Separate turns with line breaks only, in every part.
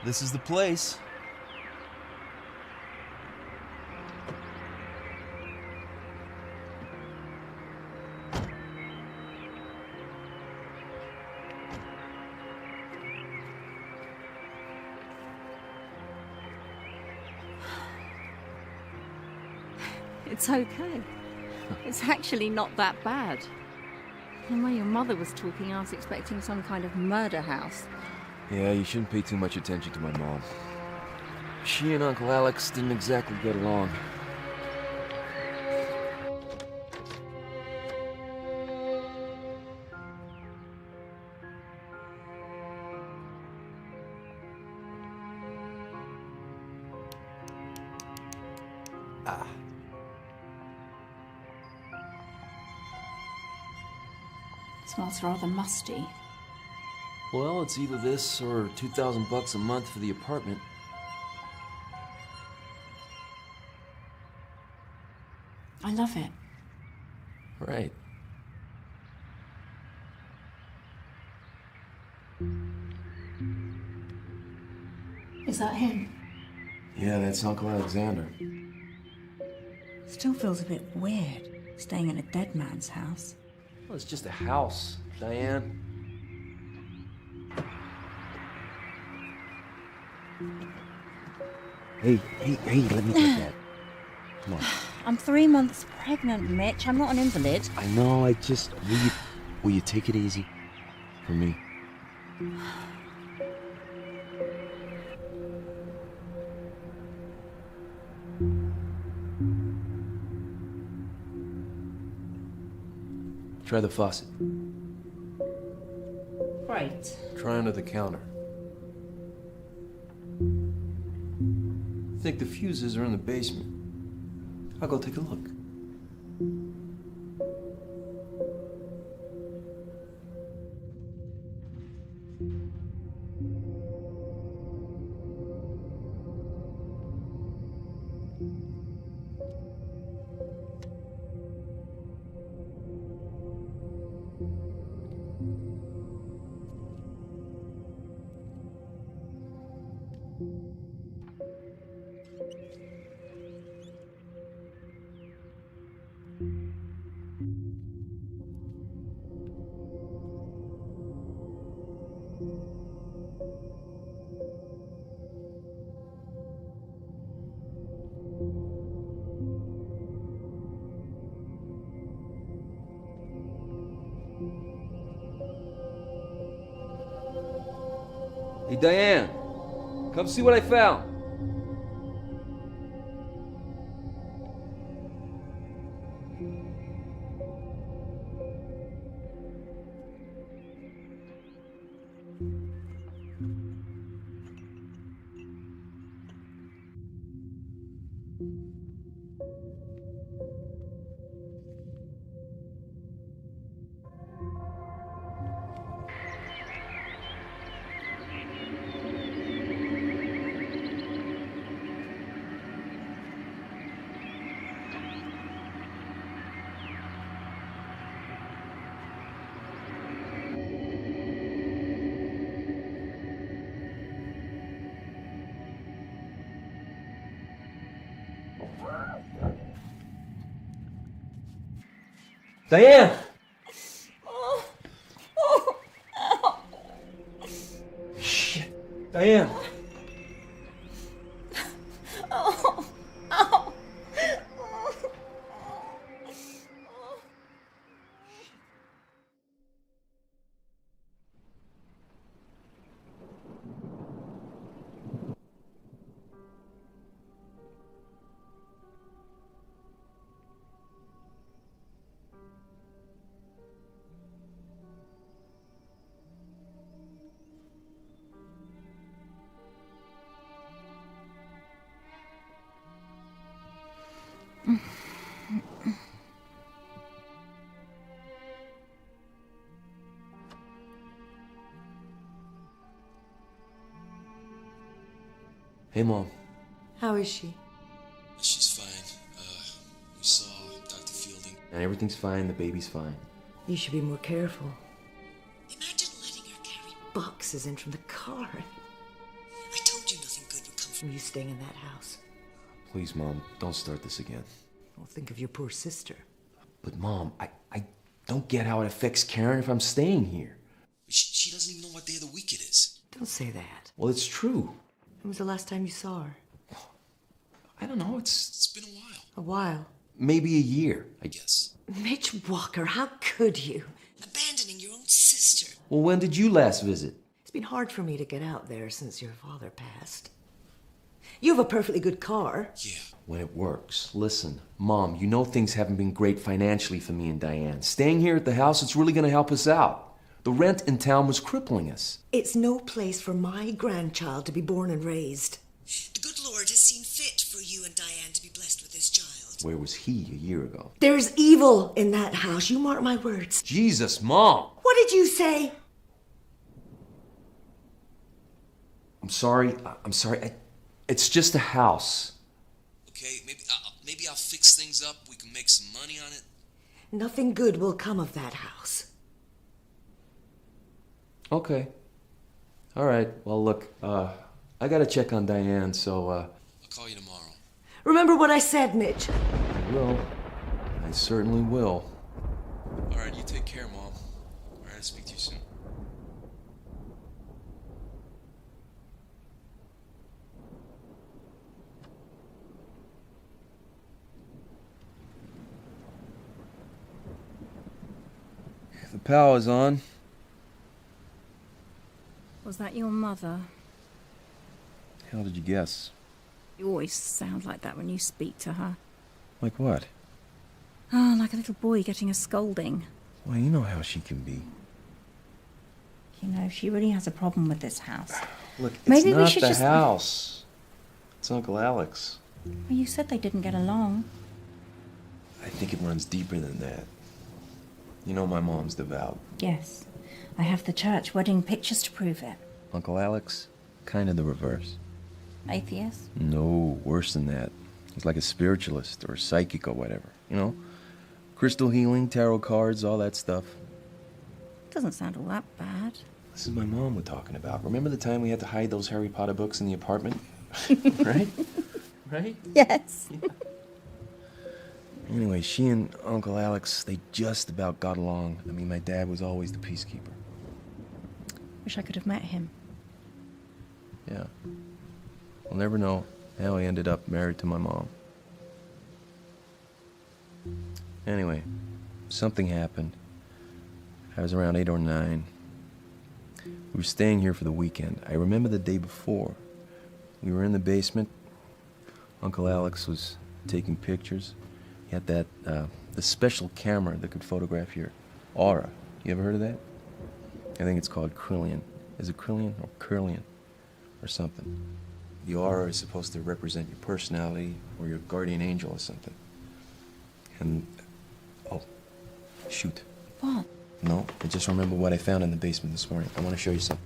This is the place.
It's okay. It's actually not that bad. The way your mother was talking, I was expecting some kind of murder house.
Yeah, you shouldn't pay too much attention to my mom. She and Uncle Alex didn't exactly get along.
Smells rather musty.
Well, it's either this or $2,000 a month for the apartment.
I love it.
Right.
Is that him?
Yeah, that's Uncle Alexander.
Still feels a bit weird, staying in a dead man's house.
Well, it's just a house, Diane.
Hey, let me get that. Come on.
I'm 3 months pregnant, Mitch. I'm not an invalid.
I know, will you take it easy? For me.
Try the faucet.
Great.
Try under the counter. I think the fuses are in the basement. I'll go take a look. Hey, Diane, come see what I found. Diane! Shit. Diane! Hey, Mom.
How is she?
She's fine. We saw Dr. Fielding. And everything's fine, the baby's fine.
You should be more careful. Imagine letting her carry boxes in from the car. I told from you staying in that house.
Please, Mom, don't start this again.
Well, think of your poor sister.
But, Mom, I don't get how it affects Karen if I'm staying here. She doesn't even know what day of the week it is.
Don't say that.
Well, it's true.
When was the last time you saw her?
I don't know. It's been a while.
A while.
Maybe a year, I guess.
Mitch Walker, how could you? Abandoning your own sister.
Well, when did you last visit?
It's been hard for me to get out there since your father passed. You have a perfectly good car.
Yeah, when it works. Listen, Mom, you know things haven't been great financially for me and Diane. Staying here at the house, it's really going to help us out. The rent in town was crippling us.
It's no place for my grandchild to be born and raised.
The good Lord has seen fit for you and Diane to be blessed with this child.
Where was he a year ago?
There's evil in that house, you mark my words.
Jesus, Mom!
What did you say?
I'm sorry. It's just a house.
Okay, maybe I'll fix things up. We can make some money on it.
Nothing good will come of that house.
Okay. All right. Well, look, I gotta check on Diane, so,
I'll call you tomorrow.
Remember what I said, Mitch.
I will. I certainly will.
All right, you take care, Mom. All right, I'll speak to you soon. The power's on.
Was that your mother?
How did you guess?
You always sound like that when you speak to her.
Like what?
Oh, like a little boy getting a scolding.
Well, you know how she can be.
You know, she really has a problem with this house.
Look, it's
Maybe we
not
should
the
just-
house. It's Uncle Alex.
Well, you said they didn't get along.
I think it runs deeper than that. You know my mom's devout.
Yes. I have the church wedding pictures to prove it.
Uncle Alex? Kind of the reverse.
Atheist?
No, worse than that. He's like a spiritualist or a psychic or whatever. You know? Crystal healing, tarot cards, all that stuff.
Doesn't sound all that bad.
This is my mom we're talking about. Remember the time we had to hide those Harry Potter books in the apartment? Right? Right?
Yes.
Anyway, she and Uncle Alex, they just about got along. I mean, my dad was always the peacekeeper.
Wish I could have met him.
Yeah. We'll never know how he ended up married to my mom. Anyway, something happened. I was around 8 or 9. We were staying here for the weekend. I remember the day before. We were in the basement. Uncle Alex was taking pictures. He had that, the special camera that could photograph your aura. You ever heard of that? I think it's called Krillian. Is it Krillian or Curlian or something? The aura is supposed to represent your personality or your guardian angel or something. And, oh, shoot.
What?
No, I just remember what I found in the basement this morning. I want to show you something.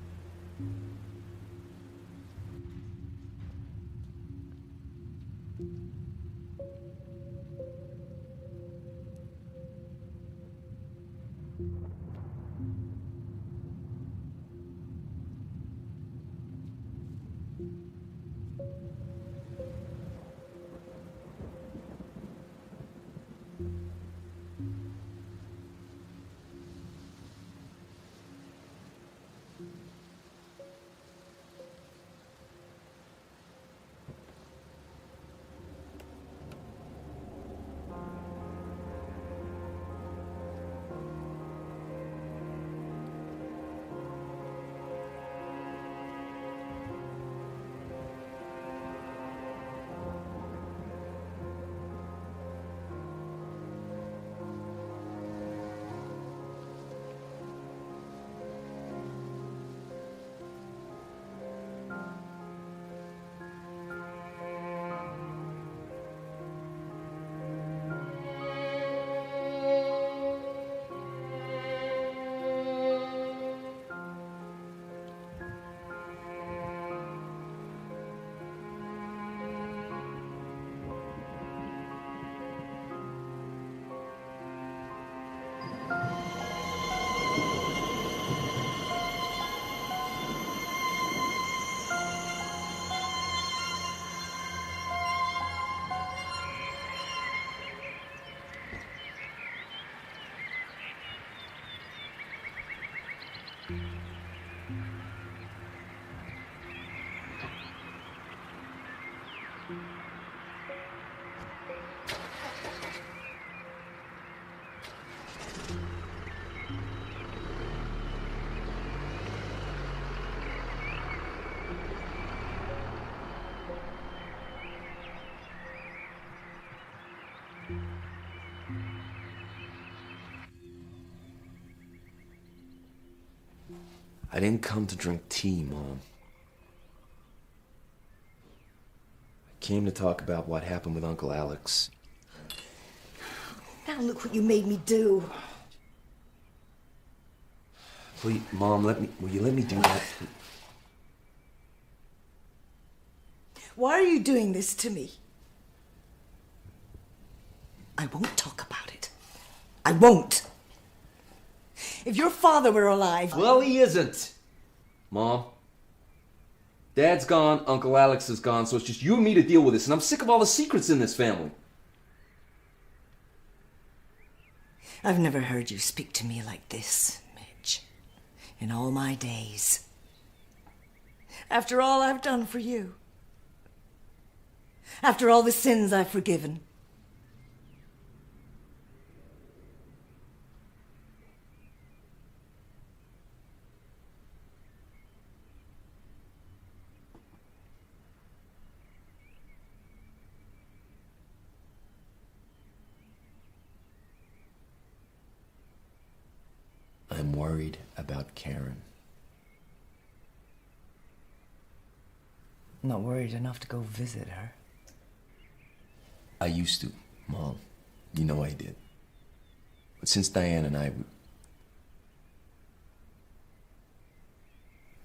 I didn't come to drink tea, Mom. I came to talk about what happened with Uncle Alex.
Now look what you made me do.
Please, Mom, will you let me do that?
Why are you doing this to me? I won't talk about it. I won't. If your father were alive...
Well, he isn't. Mom. Dad's gone, Uncle Alex is gone, so it's just you and me to deal with this, and I'm sick of all the secrets in this family.
I've never heard you speak to me like this, Midge, in all my days. After all I've done for you. After all the sins I've forgiven.
I'm worried about Karen.
I'm not worried enough to go visit her.
I used to, Mom. You know I did. But since Diane and I...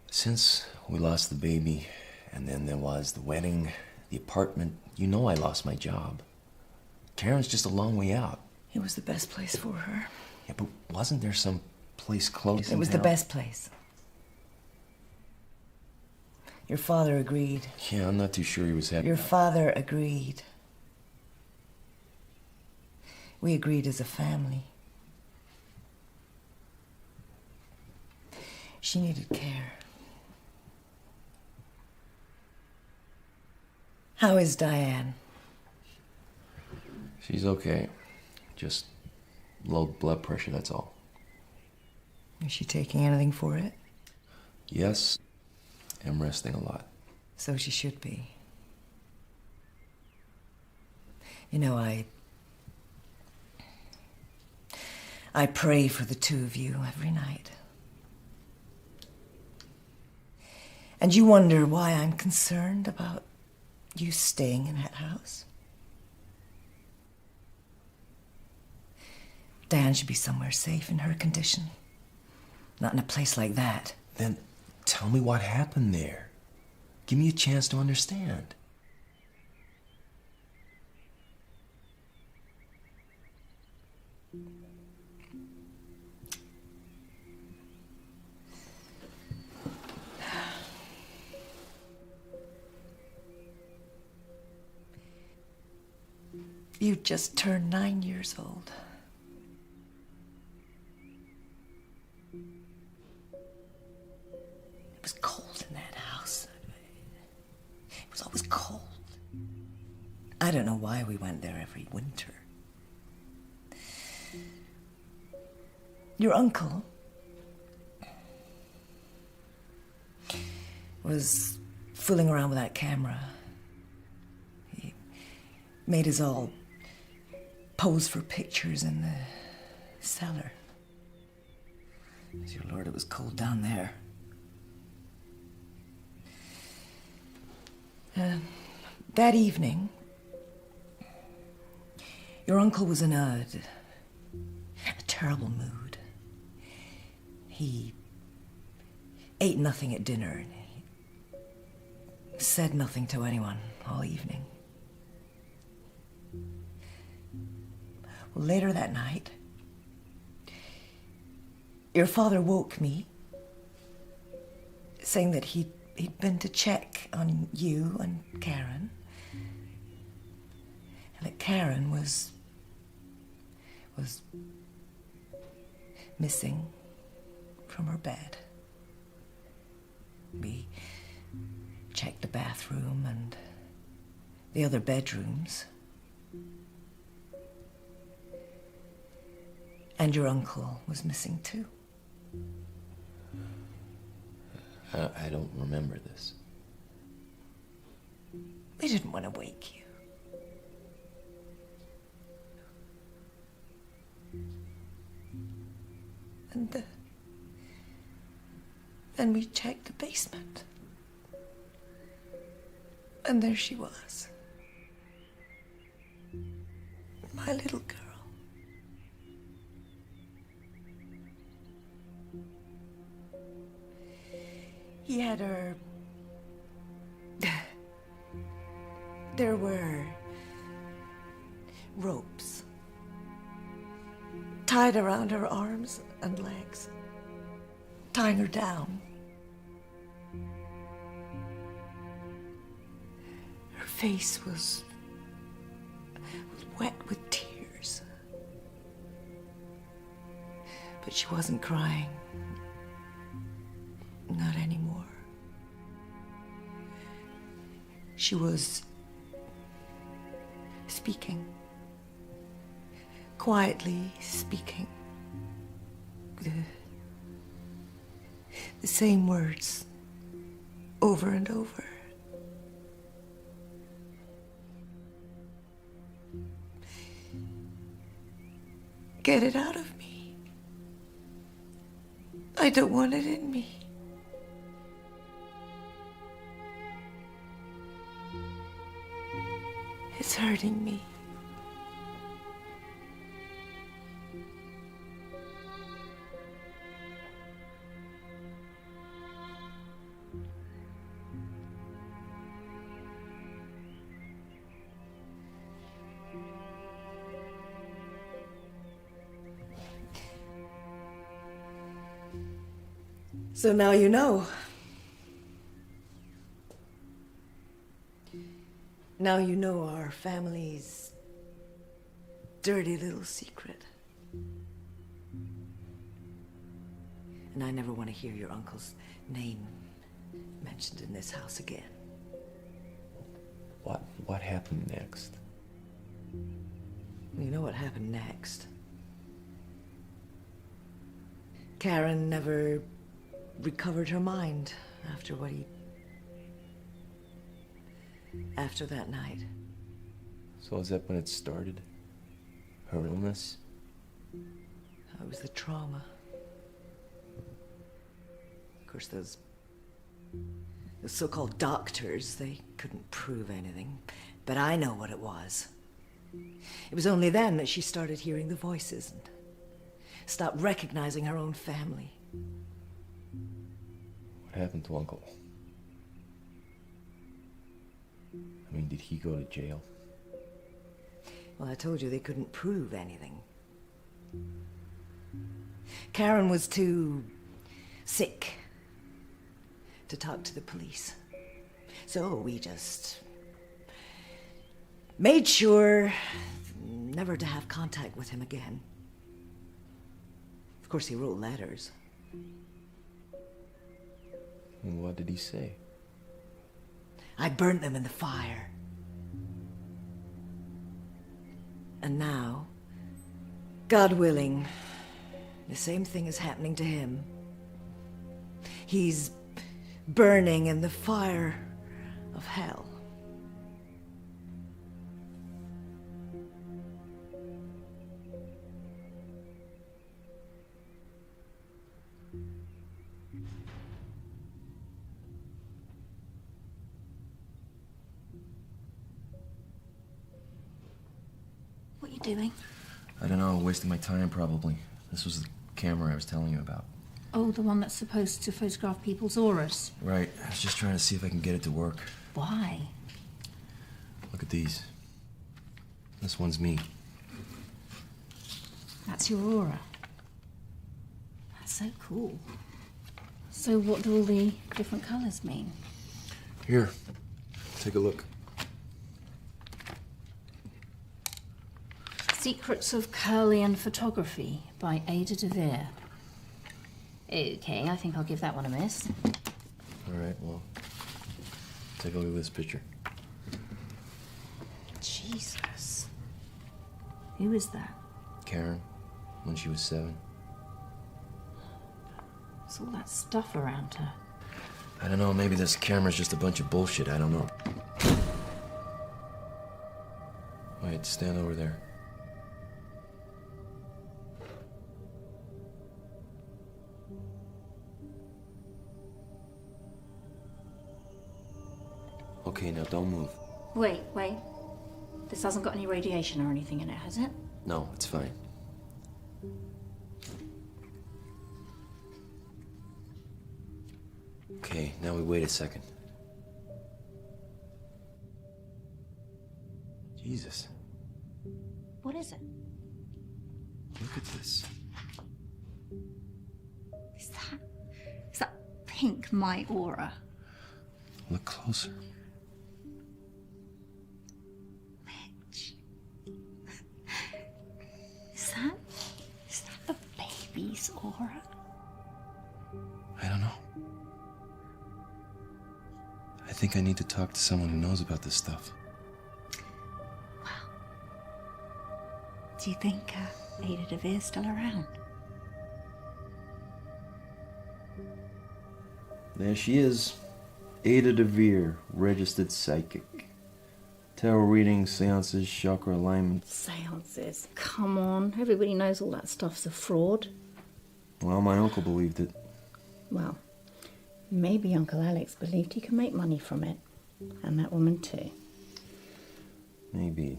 Since we lost the baby, and then there was the wedding, the apartment, you know I lost my job. Karen's just a long way out.
It was the best place for her.
Yeah, but wasn't there some place close?
It was the best place. Your father agreed.
Yeah, I'm not too sure he was happy.
Your father agreed. We agreed as a family. She needed care. How is Diane?
She's okay. Just low blood pressure, that's all.
Is she taking anything for it?
Yes, I'm resting a lot.
So she should be. You know, I pray for the two of you every night. And you wonder why I'm concerned about you staying in that house? Diane should be somewhere safe in her condition. Not in a place like that.
Then tell me what happened there. Give me a chance to understand.
You just turned 9 years old. It was cold in that house. It was always cold. I don't know why we went there every winter. Your uncle was fooling around with that camera. He made us all pose for pictures in the cellar. Dear Lord, it was cold down there. That evening, your uncle was in a terrible mood. He ate nothing at dinner and he said nothing to anyone all evening. Well, later that night, your father woke me, saying that he'd been to check on you and Karen, and that Karen was missing from her bed. We checked the bathroom and the other bedrooms. And your uncle was missing too.
I don't remember this.
We didn't want to wake you. And then we checked the basement. And there she was. My little girl. He had her... There were ropes tied around her arms and legs, tying her down. Her face was wet with tears. But she wasn't crying. Not anymore. She was speaking. Quietly speaking. The same words over and over. Get it out of me. I don't want it in me. It's hurting me. So now you know. Now you know our family's dirty little secret. And I never want to hear your uncle's name mentioned in this house again.
What happened next?
You know what happened next. Karen never recovered her mind after after that night.
So is that when it started? Her illness?
It was the trauma. Of course, those so-called doctors, they couldn't prove anything. But I know what it was. It was only then that she started hearing the voices and stopped recognizing her own family.
What happened to Uncle? I mean, did he go to jail?
Well, I told you they couldn't prove anything. Karen was too sick to talk to the police. So we just made sure never to have contact with him again. Of course, he wrote letters.
And what did he say?
I burnt them in the fire. And now, God willing, the same thing is happening to him. He's burning in the fire of hell.
What are you doing?
I don't know, wasting my time probably. This was the camera I was telling you about.
Oh, the one that's supposed to photograph people's auras.
Right, I was just trying to see if I can get it to work.
Why?
Look at these. This one's me.
That's your aura. That's so cool. So what do all the different colours mean?
Here, take a look.
Secrets of Curlian Photography by Ada de Vere. Okay, I think I'll give that one a miss.
All right, well, take a look at this picture.
Jesus. Who is that?
Karen, when she was 7.
There's all that stuff around her.
I don't know, maybe this camera's just a bunch of bullshit, I don't know. Wait, stand over there. Okay, now don't move.
Wait. This hasn't got any radiation or anything in it, has it?
No, it's fine. Okay, now we wait a second. Jesus,
What is it?
look at this.
Is that pink my aura?
Look closer.
Mitch. Is that the baby's aura?
I don't know. I think I need to talk to someone who knows about this stuff.
Do you think Ada DeVere's still around?
There she is. Ada DeVere, registered psychic. Tarot readings, seances, chakra alignment.
Seances. Come on. Everybody knows all that stuff's a fraud.
Well, my uncle believed it.
Well, maybe Uncle Alex believed he could make money from it. And that woman too.
Maybe.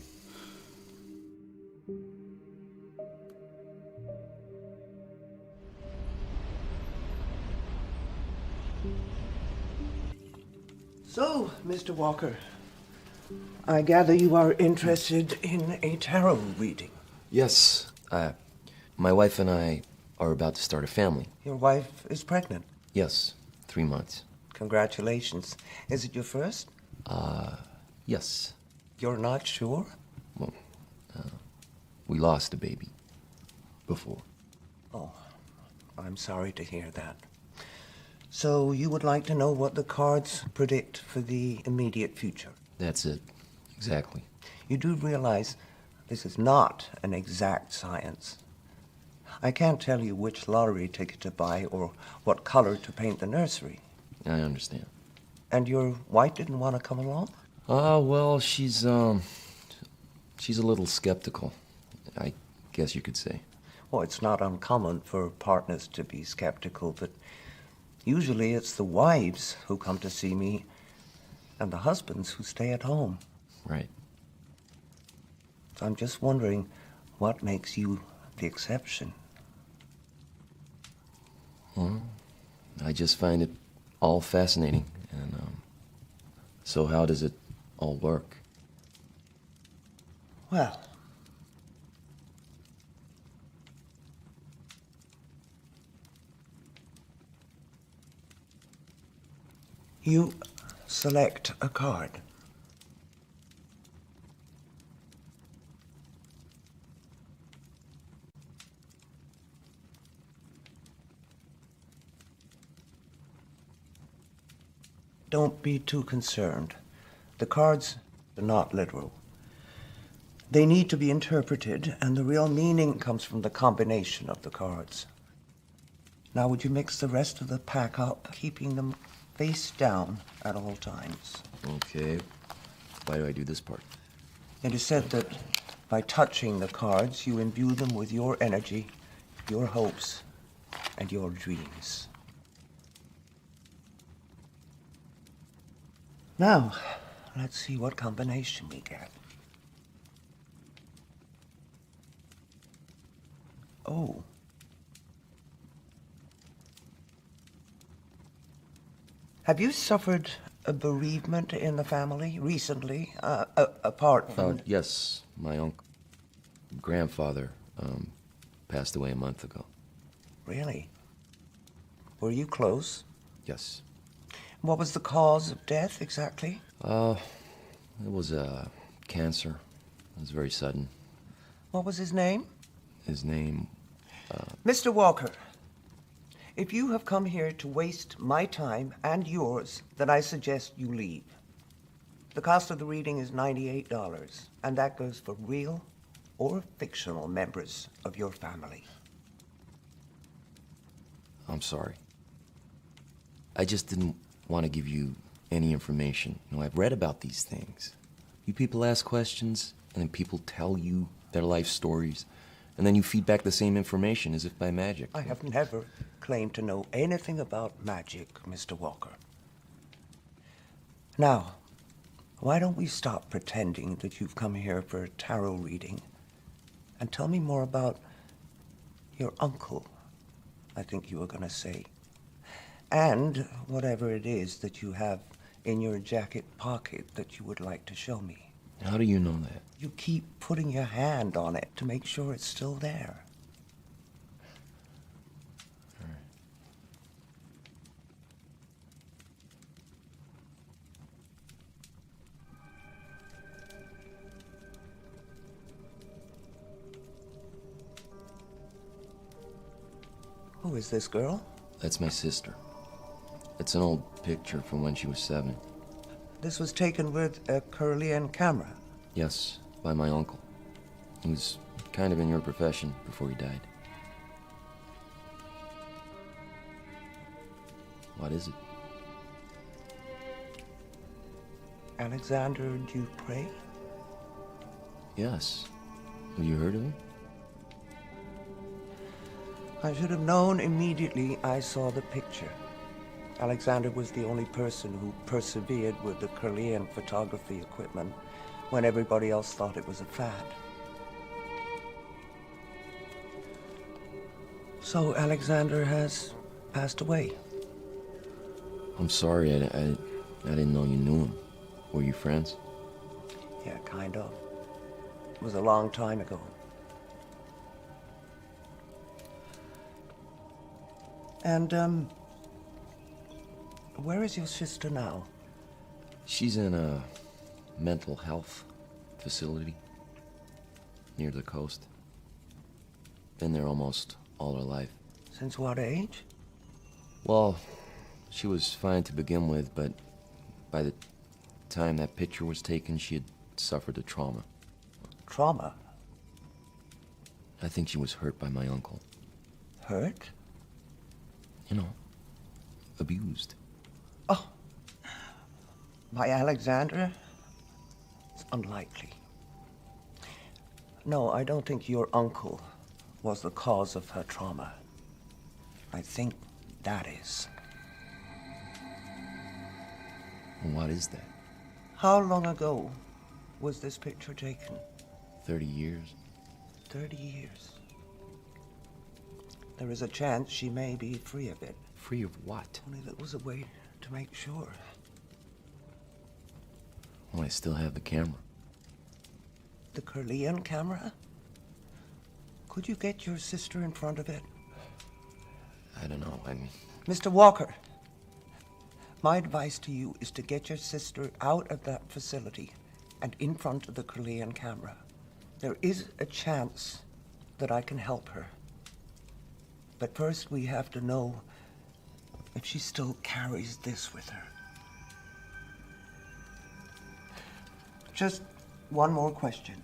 So, Mr. Walker, I gather you are interested in a tarot reading.
Yes, my wife and I are about to start a family.
Your wife is pregnant.
Yes, 3 months.
Congratulations. Is it your first?
Yes.
You're not sure?
Well, we lost a baby before.
Oh, I'm sorry to hear that. So you would like to know what the cards predict for the immediate future?
That's it. Exactly.
You do realize this is not an exact science. I can't tell you which lottery ticket to buy or what color to paint the nursery.
I understand.
And your wife didn't want to come along?
Well, she's a little skeptical, I guess you could say.
Well, it's not uncommon for partners to be skeptical, but usually it's the wives who come to see me and the husbands who stay at home.
Right.
So I'm just wondering what makes you the exception.
Well, I just find it all fascinating. And so how does it all work?
Well, you select a card. Don't be too concerned. The cards are not literal. They need to be interpreted, and the real meaning comes from the combination of the cards. Now, would you mix the rest of the pack up, keeping them face down at all times?
Okay. Why do I do this part?
It is said that by touching the cards, you imbue them with your energy, your hopes, and your dreams. Now, let's see what combination we get. Oh. Have you suffered a bereavement in the family recently, apart from...
Yes, my grandfather passed away a month ago.
Really? Were you close?
Yes.
What was the cause of death, exactly?
It was cancer. It was very sudden.
What was his name?
His name,
Mr. Walker, If you have come here to waste my time and yours, then I suggest you leave. The cost of the reading is $98, and that goes for real or fictional members of your family.
I'm sorry. I just didn't want to give you any information. You know, I've read about these things. You people ask questions, and then people tell you their life stories, and then you feed back the same information as if by magic.
I have never claimed to know anything about magic, Mr. Walker. Now, why don't we stop pretending that you've come here for a tarot reading and tell me more about your uncle, I think you were going to say, and whatever it is that you have in your jacket pocket that you would like to show me.
How do you know that?
You keep putting your hand on it to make sure it's still there.
All right.
Who is this girl?
That's my sister. It's an old picture from when she was 7.
This was taken with a Kirlian camera.
Yes, by my uncle. He was kind of in your profession before he died. What is it?
Alexander Dupre?
Yes. Have you heard of him?
I should have known immediately I saw the picture. Alexander was the only person who persevered with the Kirlian photography equipment when everybody else thought it was a fad. So Alexander has passed away.
I'm sorry, I didn't know you knew him. Were you friends?
Yeah, kind of. It was a long time ago. And, where is your sister now?
She's in a mental health facility near the coast. Been there almost all her life.
Since what age?
Well, she was fine to begin with, but by the time that picture was taken, she had suffered a trauma.
Trauma?
I think she was hurt by my uncle.
Hurt?
You know, abused.
Oh, by Alexander? It's unlikely. No, I don't think your uncle was the cause of her trauma. I think that is.
And what is that?
How long ago was this picture taken?
30 years?
30 years. There is a chance she may be free of it.
Free of what?
Only there was a way to make sure.
Well, I still have the camera.
The Kirlian camera? Could you get your sister in front of it?
I don't know, I mean...
Mr. Walker, my advice to you is to get your sister out of that facility and in front of the Kirlian camera. There is a chance that I can help her. But first we have to know if she still carries this with her. Just one more question.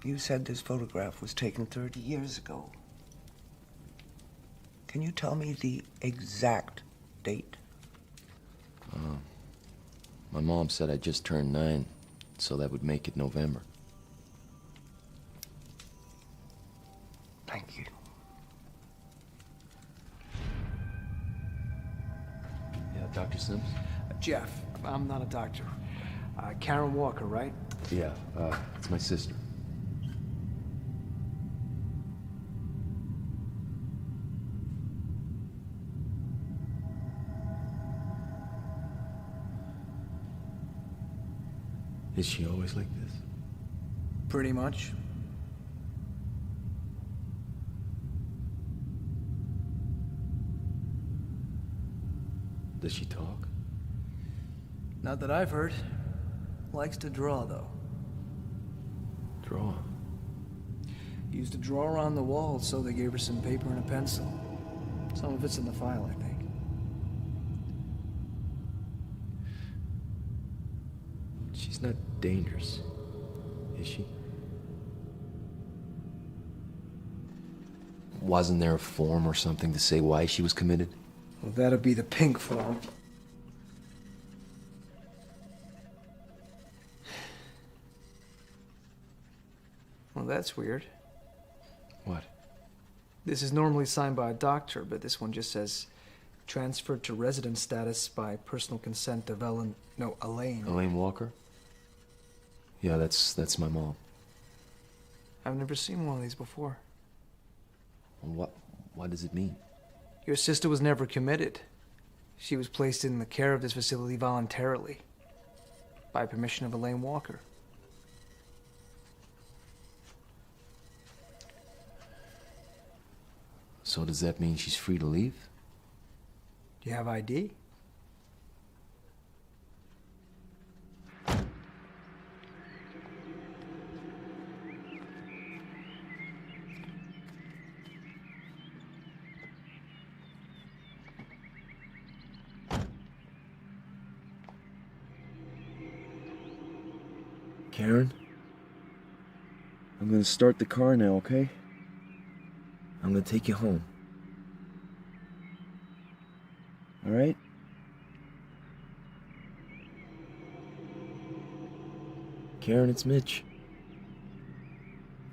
You said this photograph was taken 30 years ago. Can you tell me the exact date?
My mom said I just turned 9, so that would make it November.
Thank you.
Yeah, Dr. Sims?
Jeff, I'm not a doctor. Karen Walker, right?
Yeah, it's my sister. Is she always like this?
Pretty much.
Does she talk?
Not that I've heard. Likes to draw, though.
Draw?
Used to draw on the wall, so they gave her some paper and a pencil. Some of it's in the file, I think.
She's not dangerous, is she?
Wasn't there a form or something to say why she was committed?
Well, that'd be the pink form. Well, that's weird.
What?
This is normally signed by a doctor, but this one just says transferred to resident status by personal consent of Elaine.
Elaine Walker? Yeah, that's my mom.
I've never seen one of these before.
What does it mean?
Your sister was never committed. She was placed in the care of this facility voluntarily, by permission of Elaine Walker.
So does that mean she's free to leave?
Do you have ID?
Karen? I'm gonna start the car now, okay? I'm gonna take you home. All right? Karen, it's Mitch.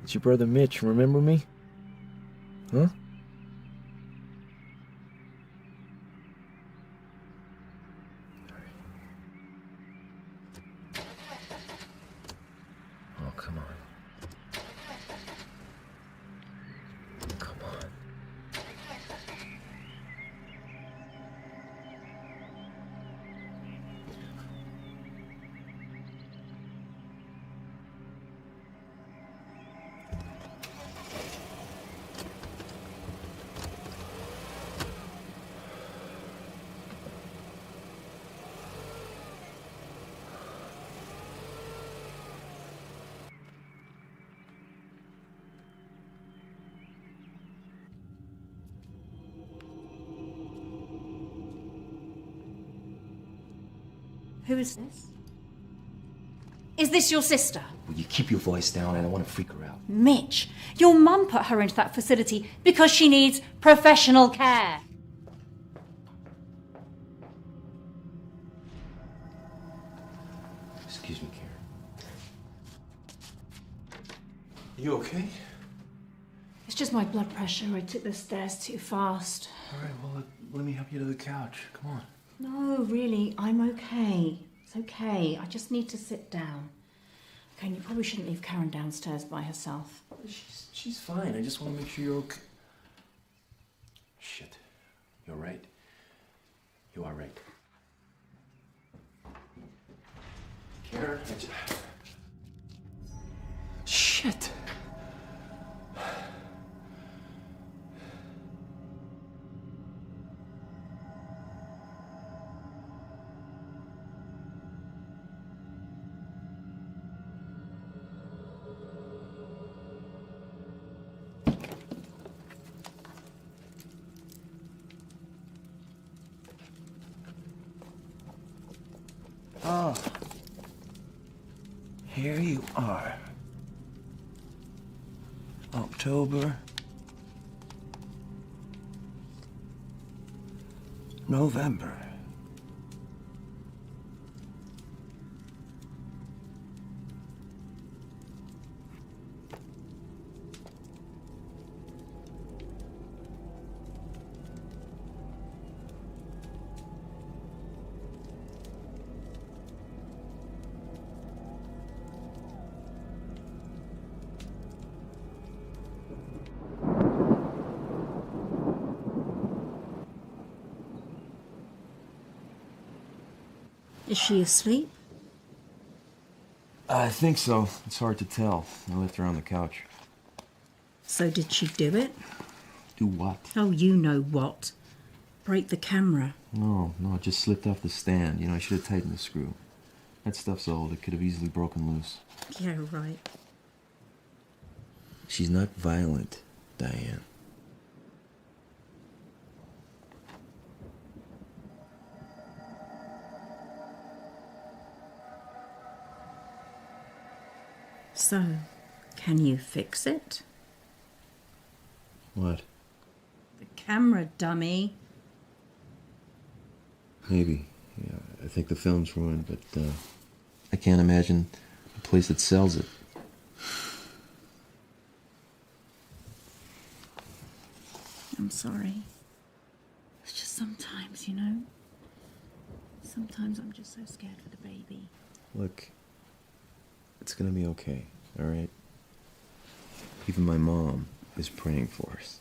It's your brother Mitch, remember me? Huh? Oh, come on. Come on.
Who is this? Is this your sister?
Will you keep your voice down? I don't want to freak her out.
Mitch, your mum put her into that facility because she needs professional care.
Excuse me, Karen.
You okay?
It's just my blood pressure. I took the stairs too fast.
All right, well, let me help you to the couch. Come on.
No, really, I'm okay. It's okay. I just need to sit down. Okay, and you probably shouldn't leave Karen downstairs by herself.
She's fine. I just want to make sure you're okay. Shit. You're right. You are right. Karen, Shit.
Ah, here you are. October, November.
Is she asleep?
I think so. It's hard to tell. I left her on the couch.
So did she do it?
Do what?
Oh, you know what. Break the camera.
No, it just slipped off the stand. You know, I should have tightened the screw. That stuff's old. It could have easily broken loose.
Yeah, right.
She's not violent, Diane.
So, can you fix it?
What?
The camera, dummy.
Maybe. Yeah, I think the film's ruined, but I can't imagine a place that sells it.
I'm sorry. It's just sometimes, you know? Sometimes I'm just so scared for the baby.
Look, it's gonna be okay, all right? Even my mom is praying for us.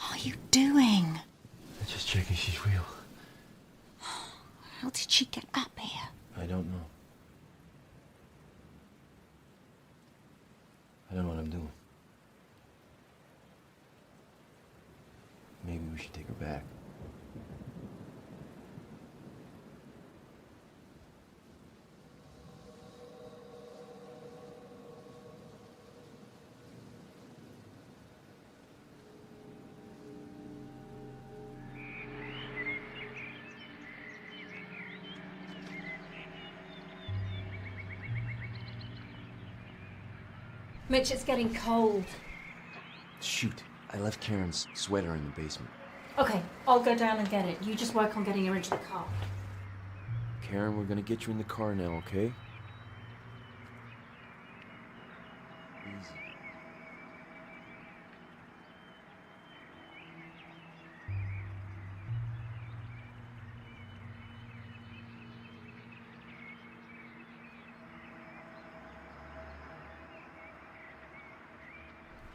What are you doing?
I'm just checking she's real.
How did she get up here?
I don't know. I don't know what I'm doing. Maybe we should take her back.
Mitch, it's getting cold.
Shoot, I left Karen's sweater in the basement.
Okay, I'll go down and get it. You just work on getting her into the car.
Karen, we're gonna get you in the car now, okay? Easy.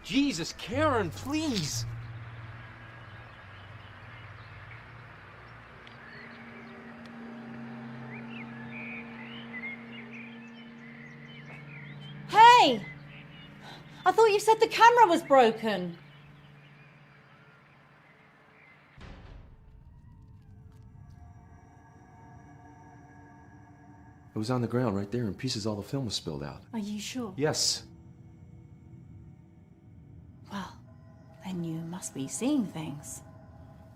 Jesus, Karen, please!
Hey! I thought you said the camera was broken.
It was on the ground right there in pieces. All the film was spilled out.
Are you sure?
Yes.
Well, then you must be seeing things.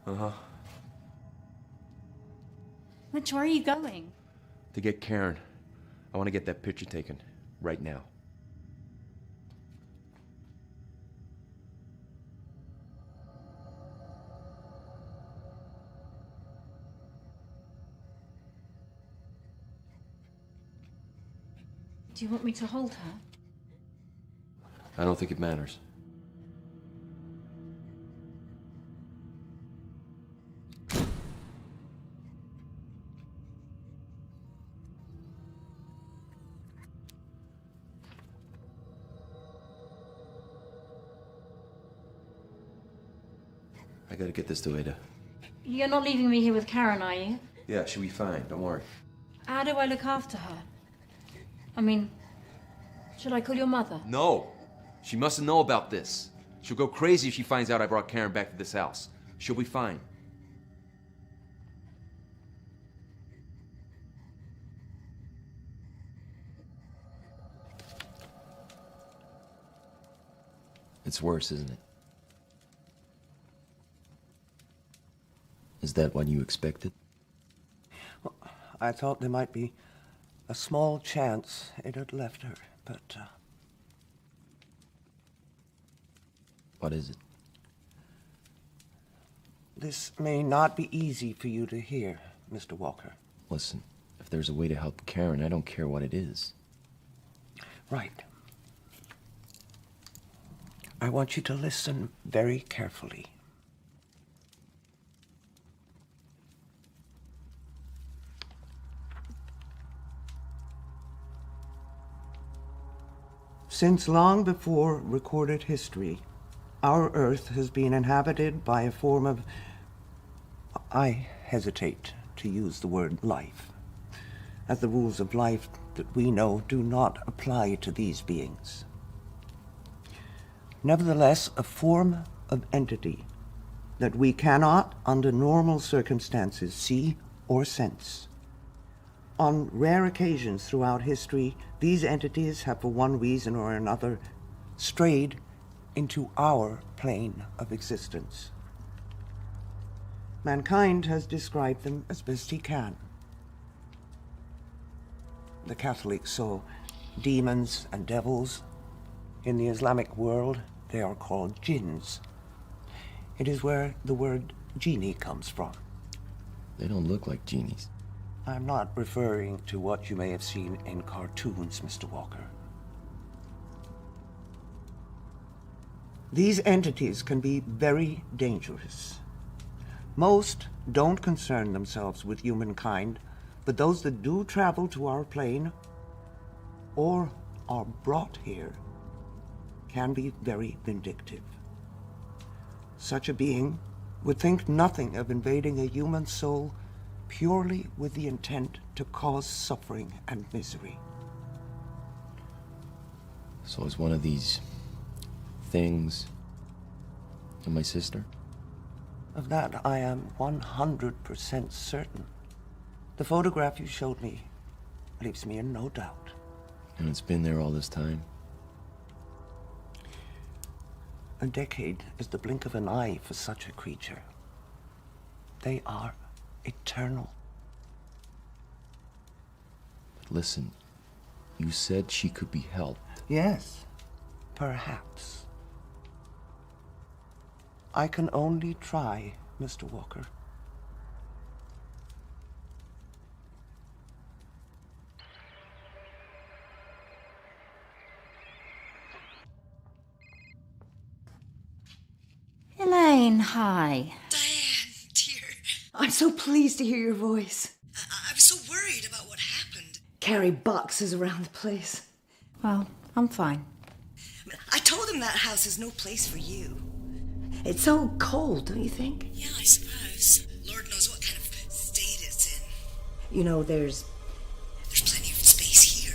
Uh-huh.
Mitch, where are you going?
To get Karen. I want to get that picture taken right now.
Do you want me to hold her?
I don't think it matters. I gotta get this to Ada.
You're not leaving me here with Karen, are you?
Yeah, she'll be fine. Don't worry.
How do I look after her? I mean, should I call your mother?
No! She mustn't know about this. She'll go crazy if she finds out I brought Karen back to this house. She'll be fine.
It's worse, isn't it? Is that what you expected?
Well, I thought there might be a small chance it had left her, but...
What is it?
This may not be easy for you to hear, Mr. Walker.
Listen, if there's a way to help Karen, I don't care what it is.
Right. I want you to listen very carefully. Since long before recorded history, our Earth has been inhabited by a form of... I hesitate to use the word life, as the rules of life that we know do not apply to these beings. Nevertheless, a form of entity that we cannot, under normal circumstances, see or sense. On rare occasions throughout history, these entities have, for one reason or another, strayed into our plane of existence. Mankind has described them as best he can. The Catholics saw demons and devils. In the Islamic world, they are called jinns. It is where the word genie comes from.
They don't look like genies.
I'm not referring to what you may have seen in cartoons, Mr. Walker. These entities can be very dangerous. Most don't concern themselves with humankind, but those that do travel to our plane or are brought here can be very vindictive. Such a being would think nothing of invading a human soul purely with the intent to cause suffering and misery.
So is one of these things and my sister?
Of that I am 100% certain. The photograph you showed me leaves me in no doubt.
And it's been there all this time?
A decade is the blink of an eye for such a creature. They are eternal.
But listen, you said she could be helped.
Yes, perhaps. I can only try, Mr. Walker.
Elaine, hi.
Diane, dear.
I'm so pleased to hear your voice.
I was so worried about what happened.
Carry boxes around the place.
Well, I'm fine.
I told him that house is no place for you.
It's so cold, don't you think?
Yeah, I suppose. Lord knows what kind of state it's in.
You know, there's
plenty of space here.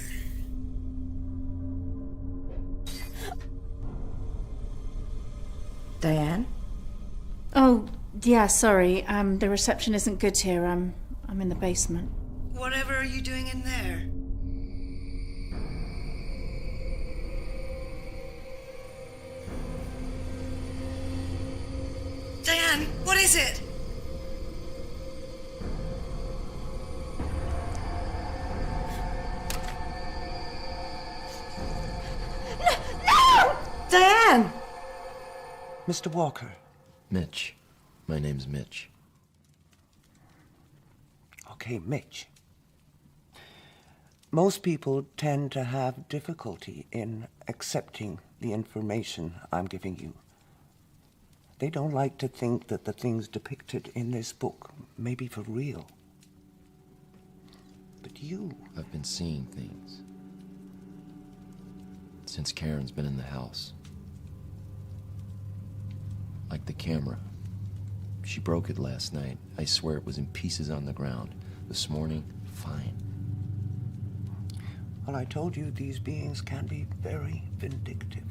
Diane?
Oh, yeah, sorry. The reception isn't good here. I'm in the basement.
Whatever are you doing in there? Diane, what is it?
Mr. Walker.
Mitch. My name's Mitch.
Okay, Mitch. Most people tend to have difficulty in accepting the information I'm giving you. They don't like to think that the things depicted in this book may be for real. But you...
I've been seeing things since Karen's been in the house. Like the camera. She broke it last night. I swear it was in pieces on the ground. This morning, fine.
Well, I told you these beings can be very vindictive.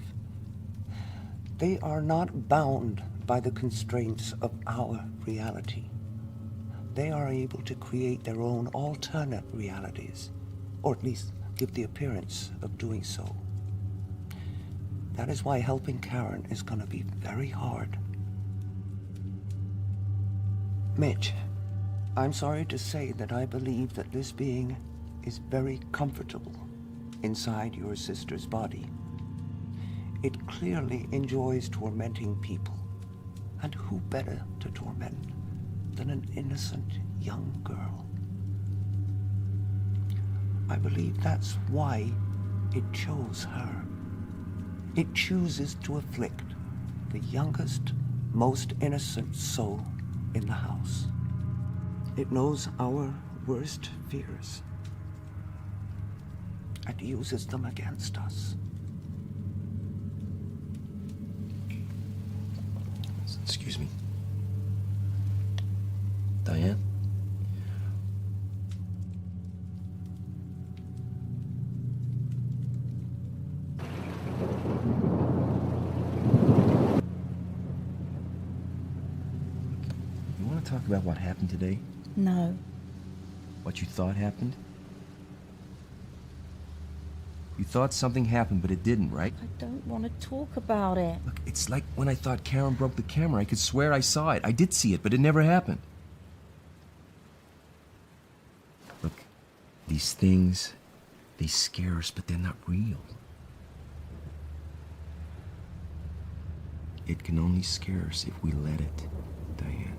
They are not bound by the constraints of our reality. They are able to create their own alternate realities, or at least give the appearance of doing so. That is why helping Karen is going to be very hard. Mitch, I'm sorry to say that I believe that this being is very comfortable inside your sister's body. It clearly enjoys tormenting people. And who better to torment than an innocent young girl? I believe that's why it chose her. It chooses to afflict the youngest, most innocent soul in the house. It knows our worst fears and uses them against us.
Excuse me. Diane? You want to talk about what happened today?
No.
What you thought happened? You thought something happened, but it didn't, right?
I don't want to talk about it.
Look, it's like when I thought Karen broke the camera. I could swear I saw it. I did see it, but it never happened. Look, these things, they scare us, but they're not real. It can only scare us if we let it, Diane.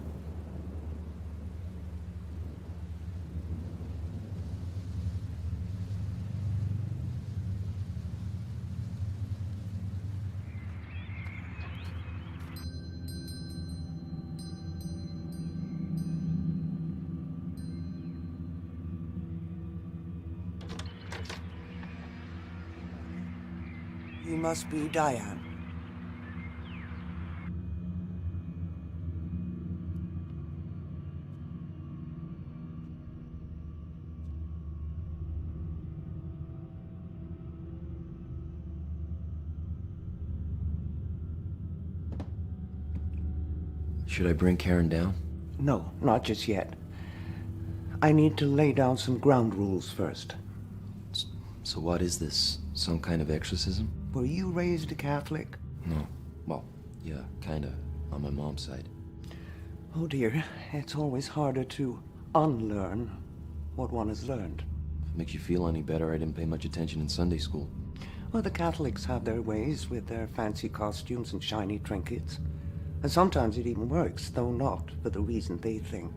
You must be Diane.
Should I bring Karen down?
No, not just yet. I need to lay down some ground rules first.
So what is this? Some kind of exorcism?
Were you raised a Catholic?
No. Well, yeah, kinda, on my mom's side.
Oh dear, it's always harder to unlearn what one has learned.
If it makes you feel any better, I didn't pay much attention in Sunday school.
Well, the Catholics have their ways with their fancy costumes and shiny trinkets. And sometimes it even works, though not for the reason they think.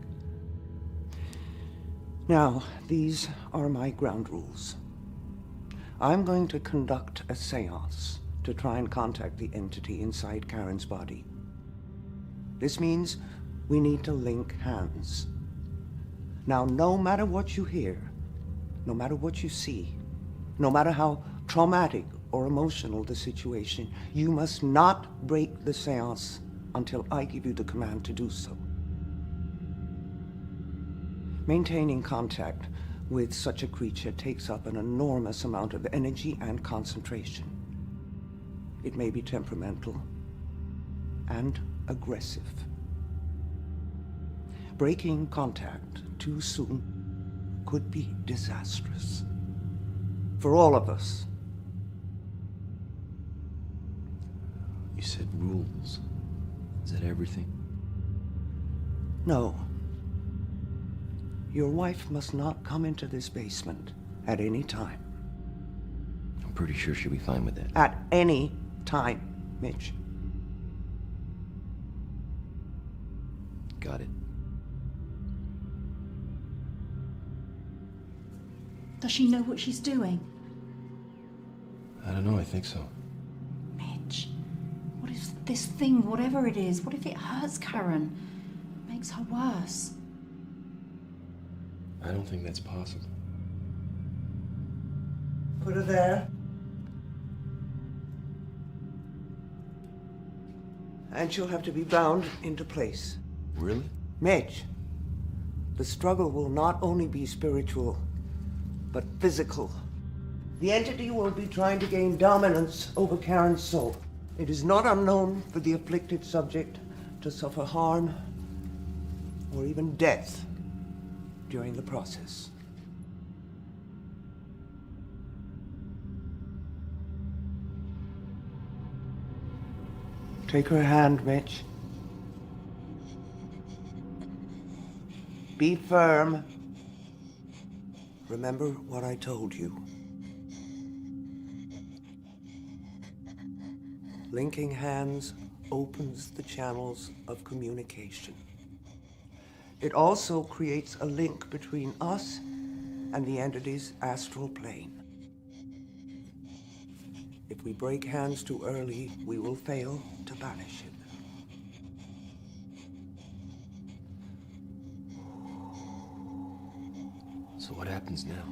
Now, these are my ground rules. I'm going to conduct a seance to try and contact the entity inside Karen's body. This means we need to link hands. Now, no matter what you hear, no matter what you see, no matter how traumatic or emotional the situation, you must not break the seance until I give you the command to do so. Maintaining contact with such a creature takes up an enormous amount of energy and concentration. It may be temperamental and aggressive. Breaking contact too soon could be disastrous for all of us.
You said rules. Is that everything?
No. Your wife must not come into this basement at any time.
I'm pretty sure she'll be fine with that.
At any time, Mitch.
got it.
Does she know what she's doing?
I don't know, I think so.
Mitch, what if this thing, whatever it is, what if it hurts Karen? Makes her worse?
I don't think that's possible.
Put her there. And she'll have to be bound into place.
Really?
Mitch, the struggle will not only be spiritual, but physical. The entity will be trying to gain dominance over Karen's soul. It is not unknown for the afflicted subject to suffer harm or even death during the process. Take her hand, Mitch. Be firm. Remember what I told you. Linking hands opens the channels of communication. It also creates a link between us and the entity's astral plane. If we break hands too early, we will fail to banish it.
So what happens now?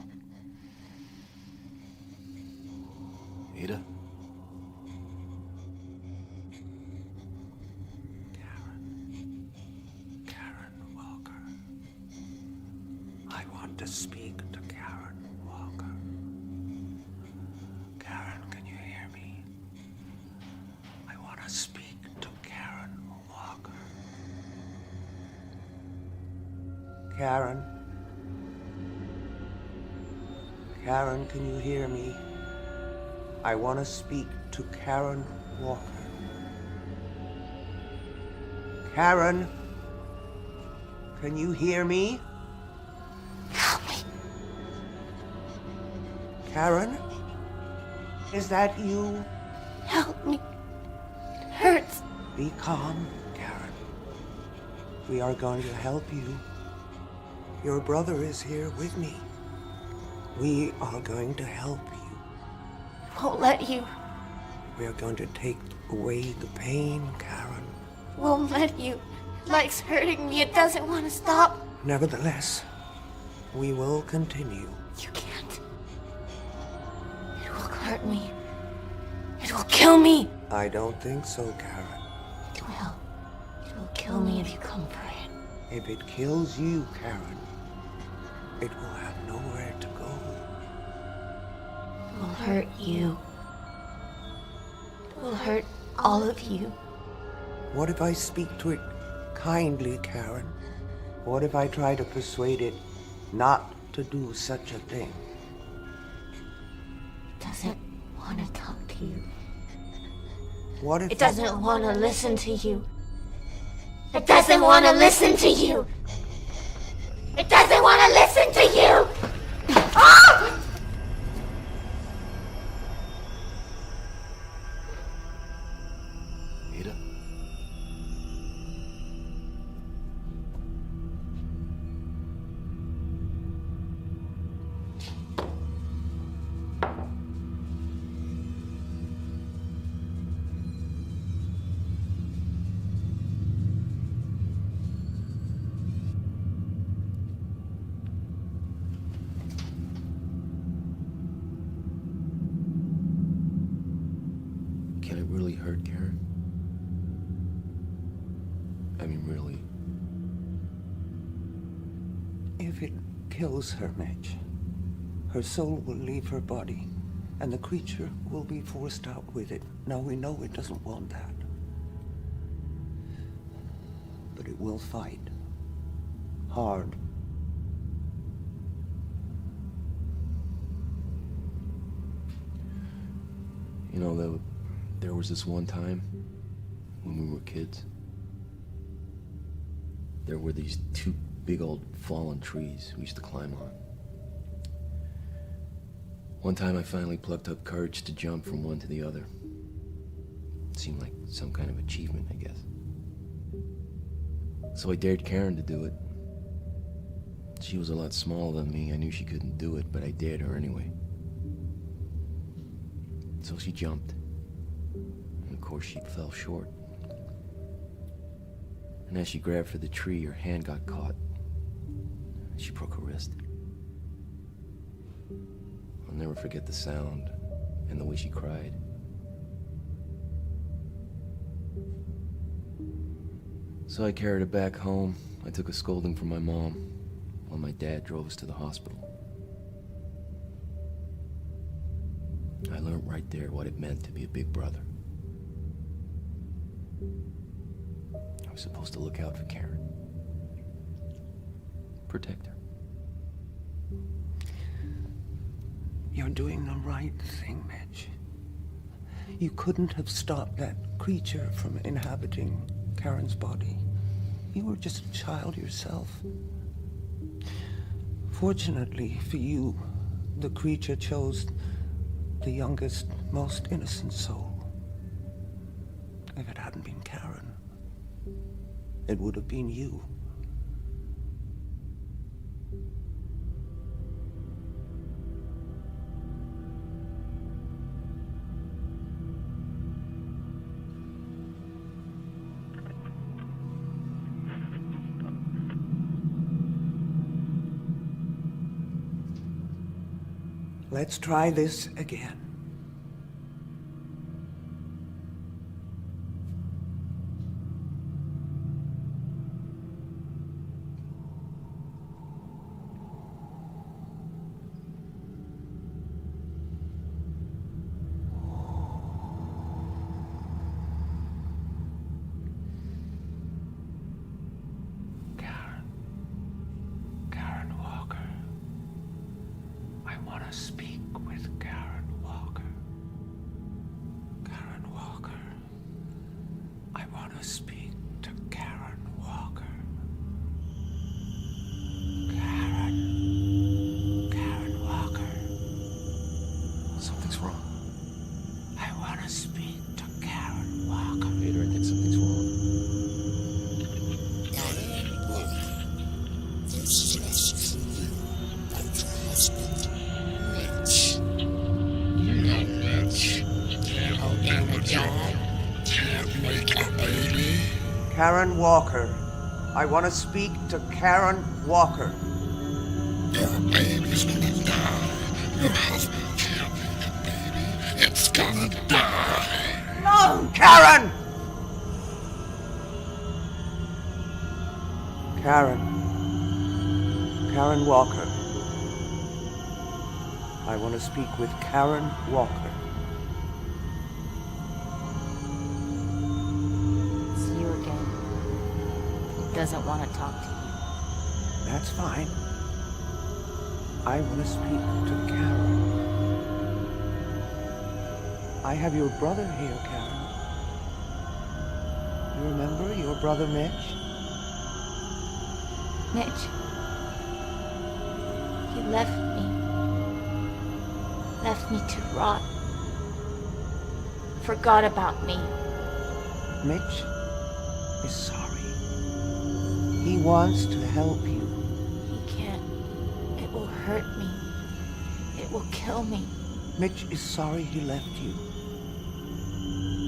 Ada?
Karen Walker. I want to speak to Karen Walker. Karen, can you hear me? I want to speak to Karen Walker. Karen? Karen, can you hear me? I want to speak to Karen Walker. Karen? Can you hear me?
Help me.
Karen? Is that you?
Help me. It hurts.
Be calm, Karen. We are going to help you. Your brother is here with me. We are going to help you.
Won't let you.
We are going to take away the pain, Karen.
Won't let you. Like's hurting me. It doesn't want to stop.
Nevertheless, we will continue.
You can't. It will hurt me. It will kill me.
I don't think so, Karen.
It will. It will kill me if you come for it.
If it kills you, Karen, it will have nowhere to go.
It will hurt you. It will hurt all of you.
What if I speak to it kindly, Karen? What if I try to persuade it not to do such a thing?
It doesn't want to talk to you.
What if
It doesn't want to listen to you. It doesn't want to listen to you. It doesn't want to listen to you. Ah!
Ada? Can it really hurt Karen? I mean, really?
If it kills her, Mitch, her soul will leave her body, and the creature will be forced out with it. Now, we know it doesn't want that. But it will fight. Hard.
You know, there was this one time when we were kids. There were these two big old fallen trees we used to climb on. One time I finally plucked up courage to jump from one to the other. It seemed like some kind of achievement, I guess. So I dared Karen to do it. She was a lot smaller than me. I knew she couldn't do it, but I dared her anyway. So she jumped. And of course she fell short. And as she grabbed for the tree, her hand got caught. She broke her wrist. I'll never forget the sound and the way she cried. So I carried her back home. I took a scolding from my mom while my dad drove us to the hospital. I learned right there what it meant to be a big brother. I was supposed to look out for Karen. Protect her.
You're doing the right thing, Mitch. You couldn't have stopped that creature from inhabiting Karen's body. You were just a child yourself. Fortunately for you, the creature chose the youngest, most innocent soul. If it hadn't been Karen, it would have been you. Let's try this again. Karen Walker. I want to speak with Karen Walker. Karen Walker. I want to speak to Karen Walker. Karen Walker.
Something's wrong.
I want to speak to Karen Walker.
Peter, I think something's wrong.
This is for you, about your husband, Mitch. You know Mitch. Can't get a job. Can't make a baby.
Karen Walker. I want to speak to Karen Walker.
Your baby's gonna die. Your husband can't make a baby. It's gonna die.
No, Karen! Karen Walker. I want to speak with Karen Walker.
It's you again. He doesn't want to talk to you.
That's fine. I want to speak to Karen. I have your brother here, Karen. You remember your brother Mitch?
Mitch. He left me. Left me to rot. Forgot about me.
Mitch is sorry. He wants to help you.
He can't. It will hurt me. It will kill me.
Mitch is sorry he left you.